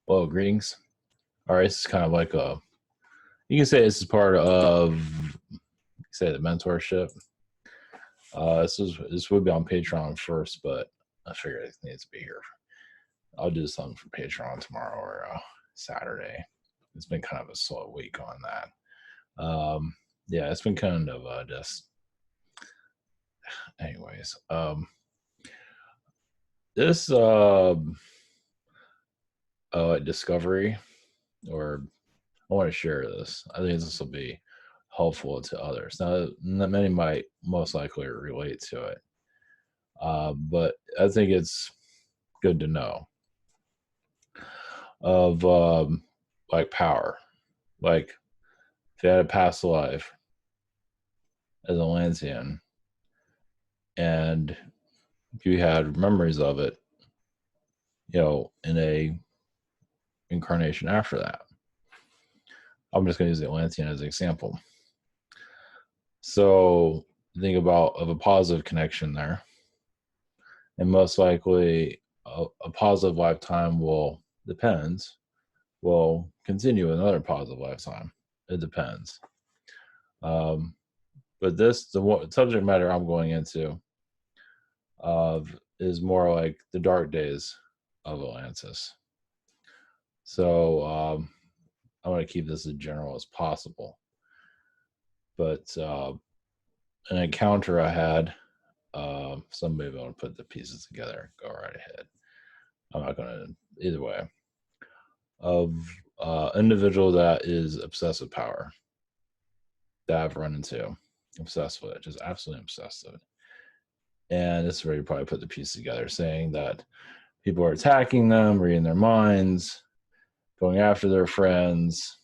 Well, greetings. All right, this is kind of like you can say this is part of, say, the mentorship. This would be on Patreon first, but I figured it needs to be here. I'll do something for Patreon tomorrow or Saturday. It's been kind of a slow week on that. Yeah, it's been kind of just, anyways. This discovery, or I want to share this. I think this will be helpful to others. Now, many might most likely relate to it, but I think it's good to know of like power. Like if you had a past life as an Atlantean and you had memories of it, in a incarnation after that. I'm just going to use the Atlantean as an example. So think about of a positive connection there. And most likely a positive lifetime will continue another positive lifetime. It depends. But the subject matter I'm going into is more like the dark days of Atlantis. So I want to keep this as general as possible. But an encounter I had, somebody will put the pieces together. Go right ahead. I'm not going to, either way, of individual that is obsessed with power that I've run into, obsessed with it, just absolutely obsessed with it. And this is where you probably put the pieces together, saying that people are attacking them, reading their minds, going after their friends.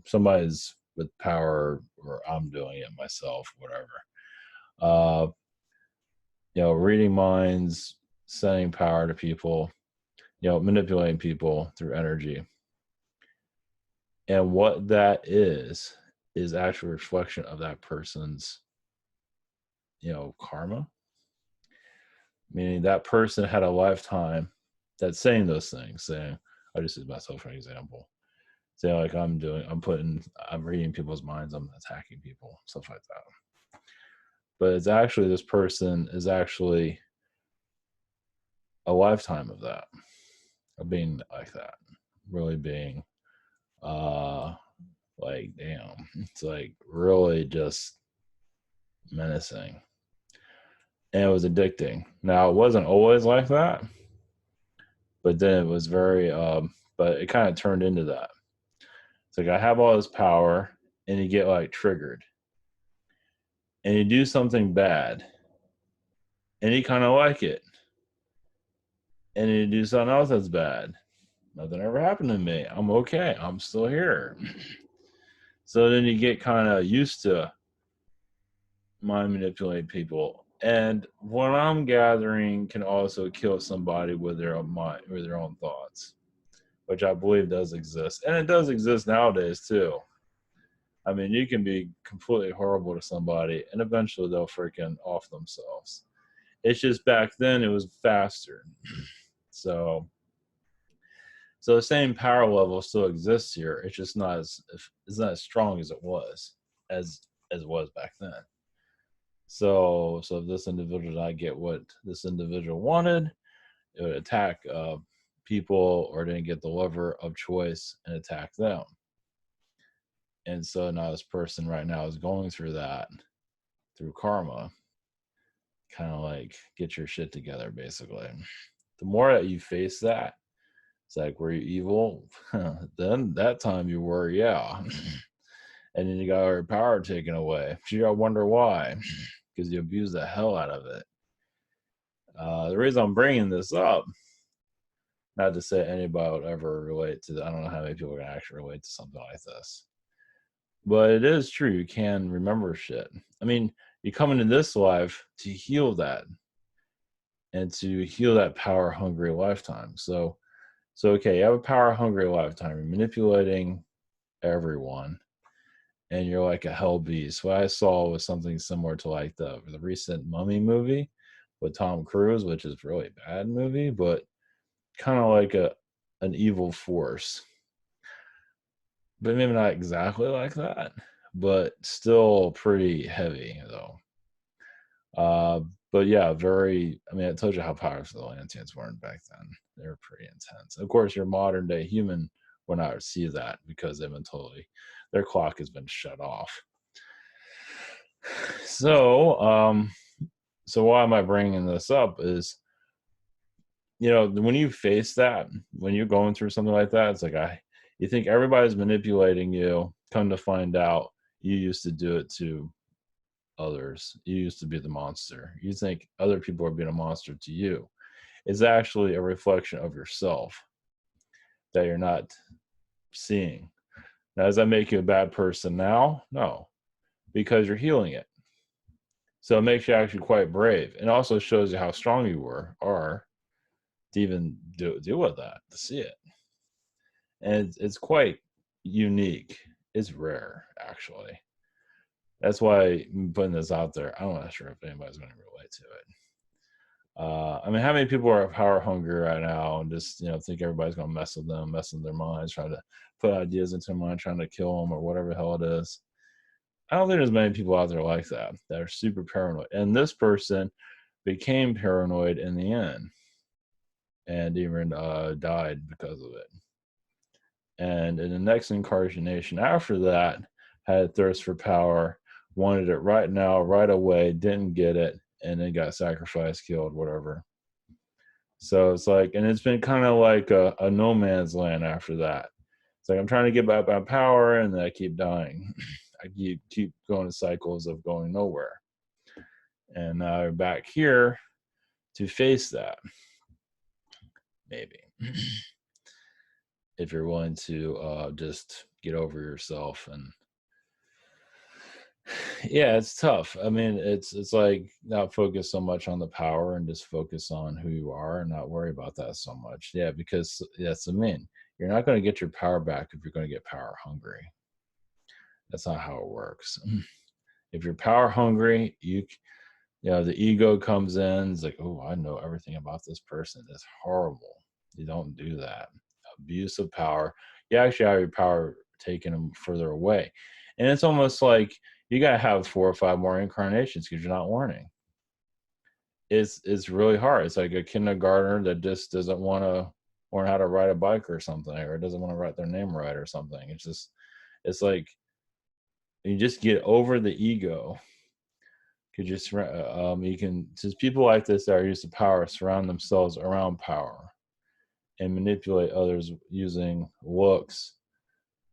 Somebody's with power, or I'm doing it myself, whatever. Reading minds, sending power to people, manipulating people through energy. And what that is actually a reflection of that person's, karma. Meaning that person had a lifetime that's saying those things, saying, I just use myself for an example. Saying like I'm reading people's minds, I'm attacking people, stuff like that. But it's actually, this person is actually a lifetime of that, of being like that, really being like, damn, it's like really just menacing. And it was addicting. Now, it wasn't always like that, but then it was very, but it kind of turned into that. It's like I have all this power, and you get like triggered, and you do something bad, and you kind of like it, and you do something else that's bad. Nothing ever happened to me. I'm okay. I'm still here. So then you get kind of used to mind manipulating people. And what I'm gathering can also kill somebody with their own mind, with their own thoughts, which I believe does exist. And it does exist nowadays too. I mean, you can be completely horrible to somebody and eventually they'll freaking off themselves. It's just back then it was faster. So the same power level still exists here. It's just not as strong as it was back then. So if this individual did not get what this individual wanted, it would attack people, or didn't get the lover of choice and attack them. And so now this person right now is going through that, through karma, kind of like get your shit together, basically. The more that you face that, it's like, were you evil? Then that time you were, yeah. And then you got your power taken away. Gee, I wonder why. Because you abuse the hell out of it. The reason I'm bringing this up, not to say anybody would ever relate to, I don't know how many people can actually relate to something like this, but it is true. You can remember shit. I mean, you come into this life to heal that, and to heal that power-hungry lifetime. So okay, you have a power-hungry lifetime. You're manipulating everyone, and you're like a hell beast. What I saw was something similar to like the recent Mummy movie with Tom Cruise, which is a really bad movie, but kind of like an evil force, but maybe not exactly like that, but still pretty heavy though. Uh, but yeah, very. I mean, it tells you how powerful the Atlanteans weren't back then. They were pretty intense. Of course, your modern day human will not see that because they've been totally, their clock has been shut off. So, so why am I bringing this up? Is, when you face that, when you're going through something like that, it's like you think everybody's manipulating you. Come to find out, you used to do it to others. You used to be the monster. You think other people are being a monster to you. It's actually a reflection of yourself that you're not seeing. Now, does that make you a bad person now? No, because you're healing it. So it makes you actually quite brave. And also shows you how strong you are to even deal with that, to see it. And it's quite unique. It's rare, actually. That's why I'm putting this out there. I'm not sure if anybody's going to relate to it. I mean, how many people are power hungry right now and just, think everybody's going to mess with them, mess with their minds, trying to put ideas into their mind, trying to kill them or whatever the hell it is. I don't think there's many people out there like that are super paranoid. And this person became paranoid in the end and even died because of it. And in the next incarnation after that, had a thirst for power, wanted it right now, right away, didn't get it, and then got sacrificed, killed, whatever. So it's like, and it's been kind of like a no man's land after that. It's like I'm trying to get back my power, and then I keep dying. I keep going in cycles of going nowhere. And now you're back here to face that, maybe. If you're willing to just get over yourself. And yeah, it's tough. I mean, it's like not focus so much on the power and just focus on who you are and not worry about that so much. Yeah, because that's you're not going to get your power back if you're going to get power hungry. That's not how it works. If you're power hungry, the ego comes in. It's like, oh, I know everything about this person. It's horrible. You don't do that. Abuse of power. You actually have your power taken them further away. And it's almost like you got to have 4 or 5 more incarnations because you're not learning. It's really hard. It's like a kindergartner that just doesn't want to learn how to ride a bike or something, or doesn't want to write their name right or something. It's like you just get over the ego. You can just people like this that are used to power surround themselves around power and manipulate others using looks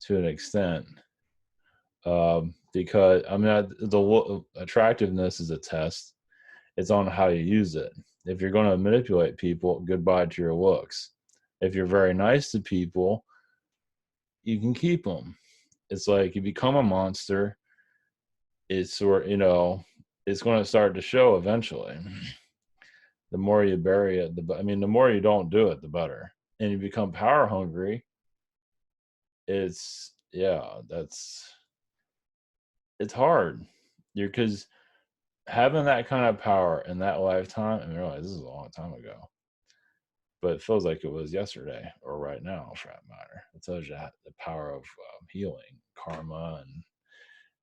to an extent. Because the attractiveness is a test. It's on how you use it. If you're going to manipulate people, goodbye to your looks. If you're very nice to people, you can keep them. It's like you become a monster. It's it's going to start to show eventually. The more you bury it, the more you don't do it, the better. And you become power hungry. It's hard. Because having that kind of power in that lifetime, I realize this is a long time ago, but it feels like it was yesterday or right now, for that matter. It tells you the power of healing, karma, and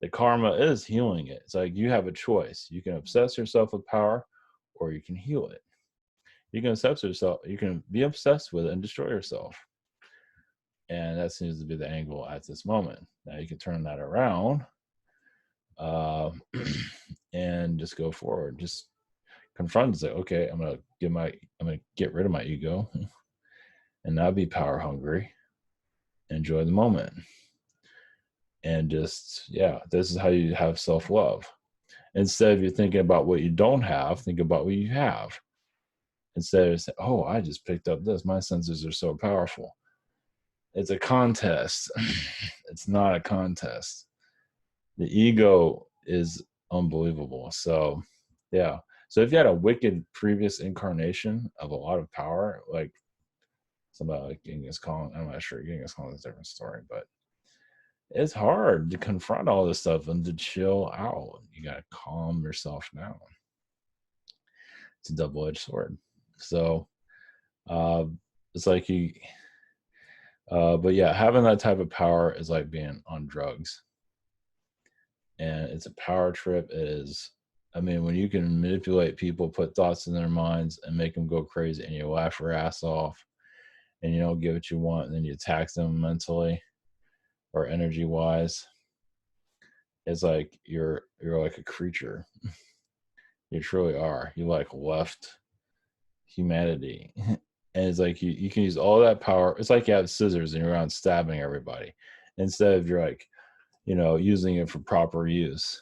the karma is healing it. It's like you have a choice. You can obsess yourself with power, or you can heal it. You can obsess yourself. You can be obsessed with it and destroy yourself. And that seems to be the angle at this moment. Now you can turn that around and just go forward. Just confront and say, okay, I'm gonna get rid of my ego and not be power hungry. Enjoy the moment. And just, this is how you have self-love. Instead of you thinking about what you don't have, think about what you have. Instead of saying, oh, I just picked up this. My senses are so powerful. It's a contest. It's not a contest. The ego is unbelievable. So, yeah. So if you had a wicked previous incarnation of a lot of power, like somebody like Genghis Khan, I'm not sure. Genghis Khan is a different story, but it's hard to confront all this stuff and to chill out. You got to calm yourself down. It's a double-edged sword. So it's like But yeah, having that type of power is like being on drugs, and it's a power trip. It is, I mean, when you can manipulate people, put thoughts in their minds, and make them go crazy, and you laugh your ass off, and you don't get what you want, and then you attack them mentally or energy wise. It's like you're like a creature. You truly are. You like left humanity. And it's like you can use all that power. It's like you have scissors and you're around stabbing everybody instead of you're like, using it for proper use,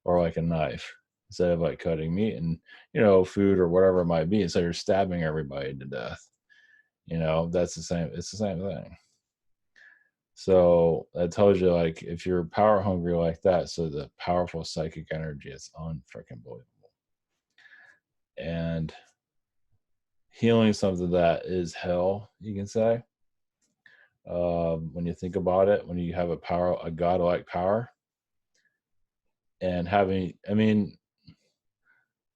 or like a knife instead of like cutting meat and, food or whatever it might be. Instead you're stabbing everybody to death. That's the same. It's the same thing. So that tells you, like, if you're power hungry like that, so the powerful psychic energy is unfreaking believable. And healing something that is hell, you can say. When you think about it, when you have a godlike power, and I mean,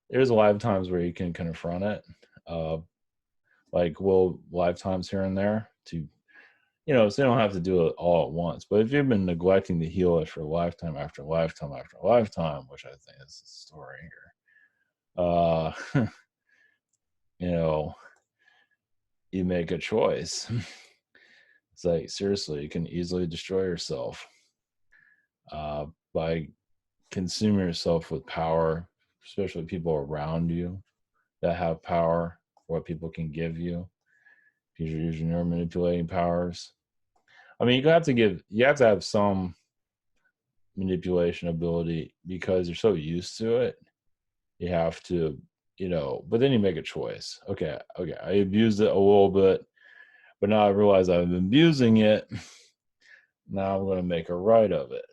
there's a lot of times where you can confront it, uh, like lifetimes here and there so you don't have to do it all at once. But if you've been neglecting to heal it for lifetime after lifetime after lifetime, which I think is the story here, you know, you make a choice. It's like, seriously, you can easily destroy yourself by consuming yourself with power, especially people around you that have power, what people can give you because you're using your manipulating powers. I mean, you have to have some manipulation ability because you're so used to it. You have to, but then you make a choice. Okay, I abused it a little bit, but now I realize I've been abusing it. Now I'm going to make a right of it.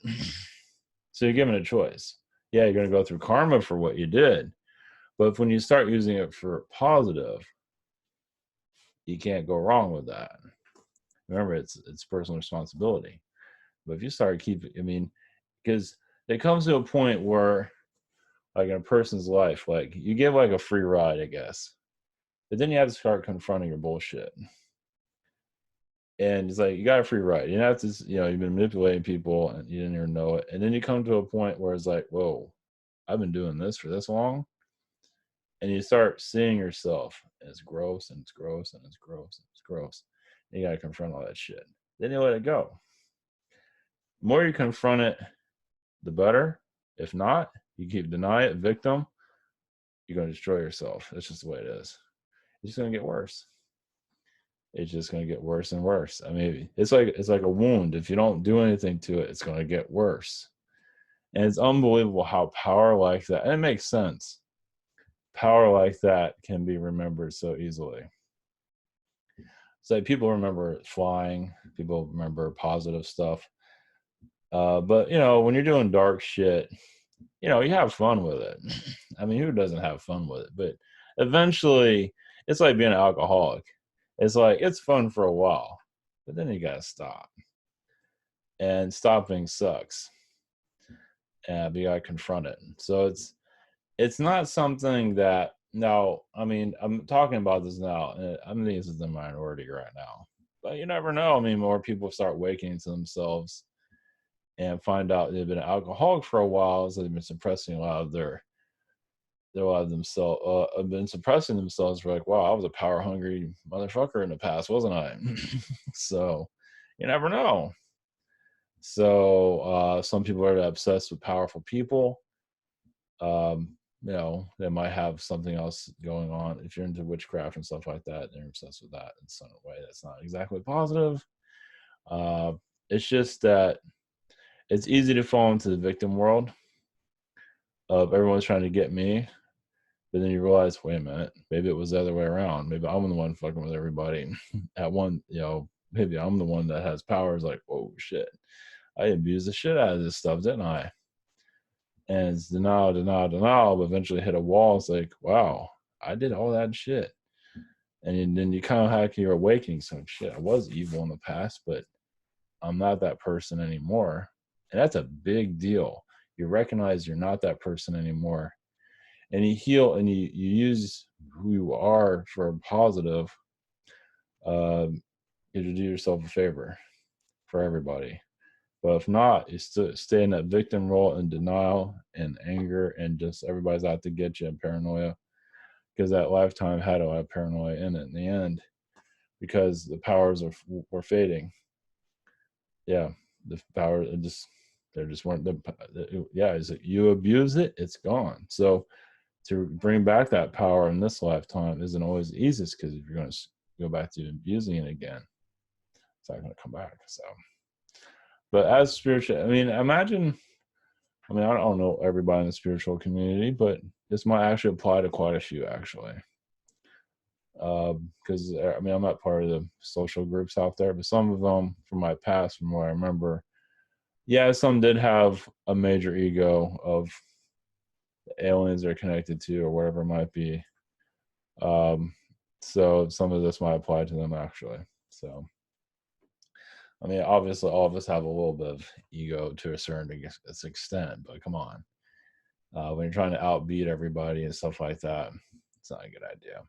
So you're given a choice. Yeah, you're going to go through karma for what you did. But when you start using it for positive, you can't go wrong with that. Remember, it's personal responsibility. But if you start because it comes to a point where, like, in a person's life, like, you give like a free ride, I guess, but then you have to start confronting your bullshit. And it's like, you got a free ride. You have to, you've been manipulating people and you didn't even know it. And then you come to a point where it's like, whoa, I've been doing this for this long. And you start seeing yourself as gross, and it's gross, and it's gross, and it's gross. And you got to confront all that shit. Then you let it go. The more you confront it, the better. If not, you keep denying it, victim, you're going to destroy yourself. That's just the way it is. It's just going to get worse. It's just going to get worse and worse. I mean, it's like a wound. If you don't do anything to it, it's going to get worse. And it's unbelievable how power like that, and it makes sense, power like that can be remembered so easily. So people remember flying, people remember positive stuff. But when you're doing dark shit, you have fun with it. I mean, who doesn't have fun with it? But eventually, it's like being an alcoholic. It's like, it's fun for a while, but then you gotta stop. And stopping sucks. But you gotta confront it. So it's not something that, now, I mean, I'm talking about this now, and I'm thinking this is the minority right now. But you never know. I mean, more people start waking to themselves and find out they've been an alcoholic for a while, so they've been suppressing a lot of themselves, have been suppressing themselves for, like, wow, I was a power hungry motherfucker in the past, wasn't I? So you never know. So some people are obsessed with powerful people. They might have something else going on. If you're into witchcraft and stuff like that, they're obsessed with that in some way that's not exactly positive. It's just that it's easy to fall into the victim world of everyone's trying to get me, but then you realize, wait a minute, maybe it was the other way around. Maybe I'm the one fucking with everybody. At one, maybe I'm the one that has powers. Like, oh shit, I abused the shit out of this stuff, didn't I? And it's denial, but eventually hit a wall. It's like, wow, I did all that shit. And then you kind of have your awakening. So, shit, I was evil in the past, but I'm not that person anymore. And that's a big deal. You recognize you're not that person anymore. And you heal, and you use who you are for a positive. you have to do yourself a favor for everybody. But if not, you still stay in that victim role and denial and anger and just everybody's out to get you and paranoia, because that lifetime had a lot of paranoia in it in the end, because the powers were fading. Yeah, the power just there just weren't yeah. Is it you abuse it, it's gone. So to bring back that power in this lifetime isn't always the easiest, because if you're going to go back to abusing it again, it's not going to come back. So, but as spiritual, I mean, imagine. I mean, I don't know everybody in the spiritual community, but this might actually apply to quite a few, actually. Because I mean, I'm not part of the social groups out there, but some of them from my past, from what I remember, yeah, some did have a major ego of the aliens they're connected to or whatever it might be. So some of this might apply to them, actually. So, I mean, obviously, all of us have a little bit of ego to a certain extent, but come on. When you're trying to outbeat everybody and stuff like that, it's not a good idea.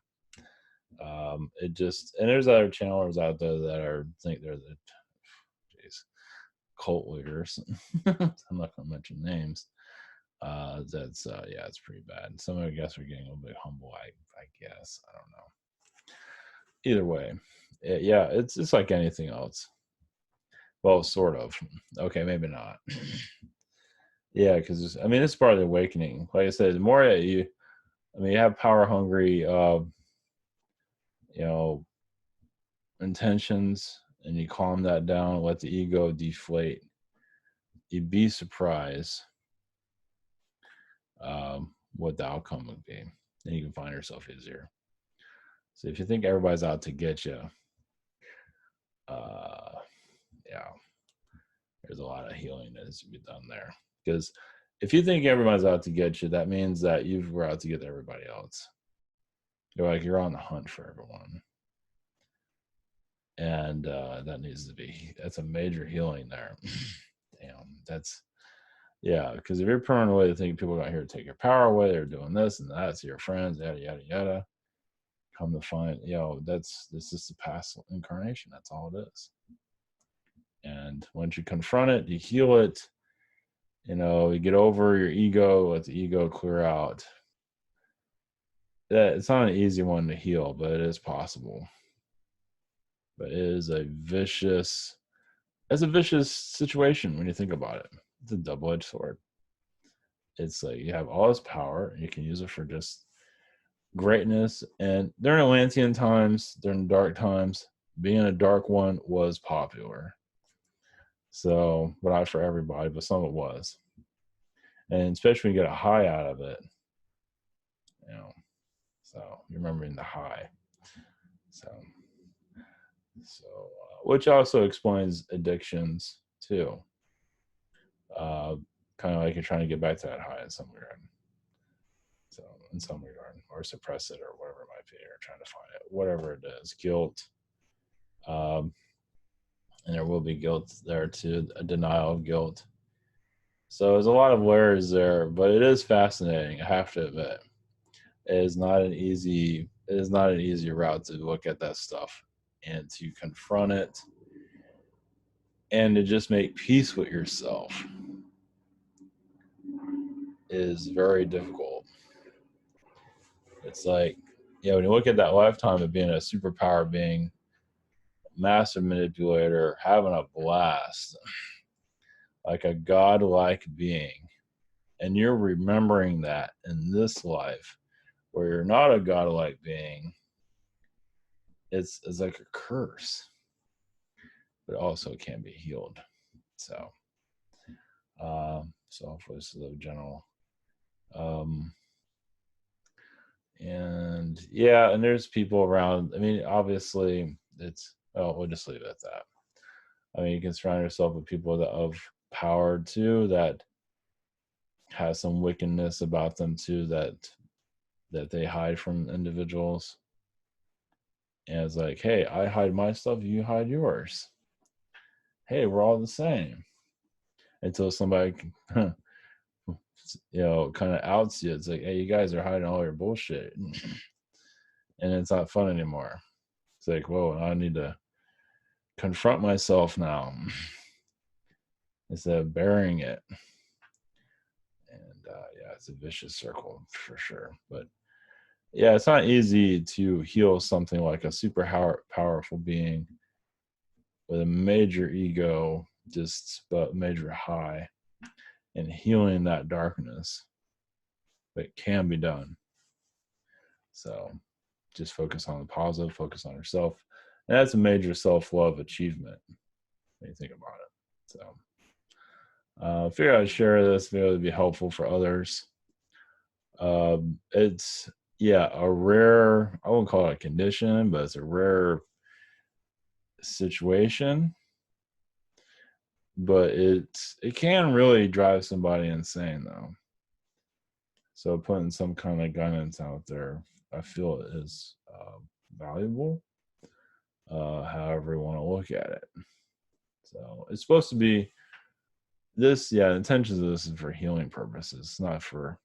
It just, and there's other channelers out there that think they're the cult leaders. I'm not going to mention names. That's yeah, it's pretty bad. Some, I guess, are getting a little bit humble. I guess, I don't know. Either way, yeah, it's like anything else. Well, sort of. Okay, maybe not. Yeah, because I mean, it's part of the awakening. Like I said, the more that you have power hungry, intentions, and you calm that down, let the ego deflate, you'd be surprised what the outcome would be. Then you can find yourself easier. So if you think everybody's out to get you, yeah, there's a lot of healing that needs to be done there. Because if you think everybody's out to get you, that means that you were out to get everybody else. You're on the hunt for everyone. And that needs to be, that's a major healing there. Damn, yeah, because if you're permanently thinking people are out here to take your power away, they're doing this and that to your friends, yada, yada, yada, come to find, this is the past incarnation. That's all it is. And once you confront it, you heal it, you get over your ego, let the ego clear out. It's not an easy one to heal, but it is possible. But it is a vicious situation when you think about it. It's a double-edged sword. It's like you have all this power and you can use it for just greatness. And during Atlantean times, during dark times, being a dark one was popular. So, but not for everybody, but some it was. And especially when you get a high out of it, so you're remembering the high. So which also explains addictions too. Kind of like you're trying to get back to that high in some regard. So in some regard, or suppress it, or whatever it might be, or trying to find it, whatever it is, guilt. And there will be guilt there too, a denial of guilt. So there's a lot of layers there, but it is fascinating. I have to admit, it is not an easy route to look at that stuff and to confront it and to just make peace with yourself is very difficult. It's like, when you look at that lifetime of being a superpower being, massive manipulator, having a blast, like a godlike being, and you're remembering that in this life where you're not a godlike being, it's like a curse, but also can be healed. So hopefully this is a general. And yeah, and there's people around. I mean, obviously we'll just leave it at that. I mean, you can surround yourself with people that of power too, that has some wickedness about them too, that they hide from individuals. And it's like, hey, I hide my stuff, you hide yours. Hey, we're all the same. Until somebody kind of outs you. It's like, hey, you guys are hiding all your bullshit. And it's not fun anymore. It's like, whoa, I need to confront myself now instead of burying it. And yeah, it's a vicious circle for sure. But yeah, it's not easy to heal something like a super powerful being with a major ego, just but major high, and healing that darkness. But it can be done. So just focus on the positive, focus on yourself. And that's a major self-love achievement when you think about it. So I figured I'd share this video to be helpful for others. It's yeah, a rare, I wouldn't call it a condition, but it's a rare situation. But it can really drive somebody insane though. So putting some kind of guidance out there, I feel it is valuable. However you want to look at it. So it's supposed to be this, yeah, the intentions of this is for healing purposes, not for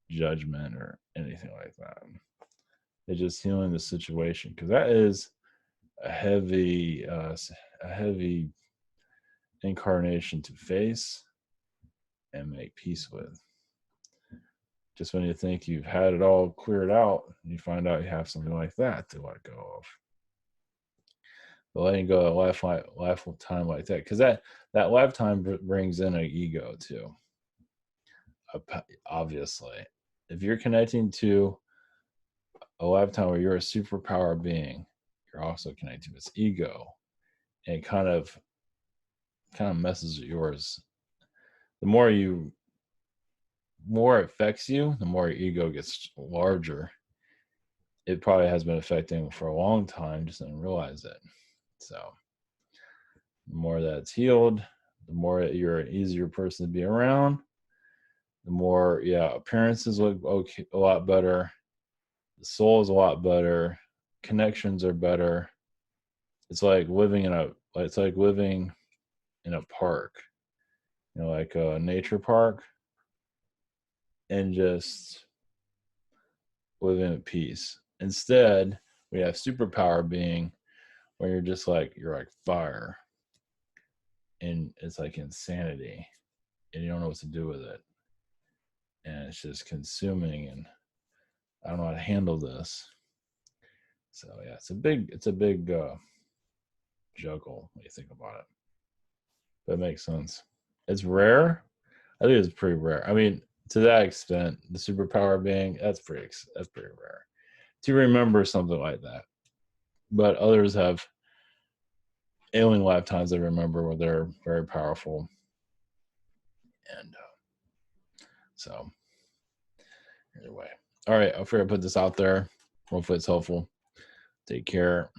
judgment or anything like that. It's just healing the situation because that is a heavy incarnation to face and make peace with. Just when you think you've had it all cleared out, you find out you have something like that to let go of. But letting go of a lifetime like that, because that lifetime brings in an ego too. Obviously, if you're connecting to a lifetime where you're a superpower being, you're also connecting to its ego, and it kind of messes with yours. The more it affects you, the more your ego gets larger. It probably has been affecting for a long time, just didn't realize it. So the more that's healed, the more you're an easier person to be around. The more, yeah, appearances look okay, a lot better. The soul is a lot better. Connections are better. It's like living in a park, like a nature park, and just living at peace. Instead, we have superpower being where you're like fire, and it's like insanity, and you don't know what to do with it, and it's just consuming, and I don't know how to handle this. So yeah, it's a big juggle when you think about it. But it makes sense. It's rare. I think it's pretty rare. I mean, to that extent, the superpower being that's pretty rare to remember something like that. But others have alien lifetimes they remember where they're very powerful, and so anyway, all right. I'll figure I put this out there. Hopefully, it's helpful. Take care.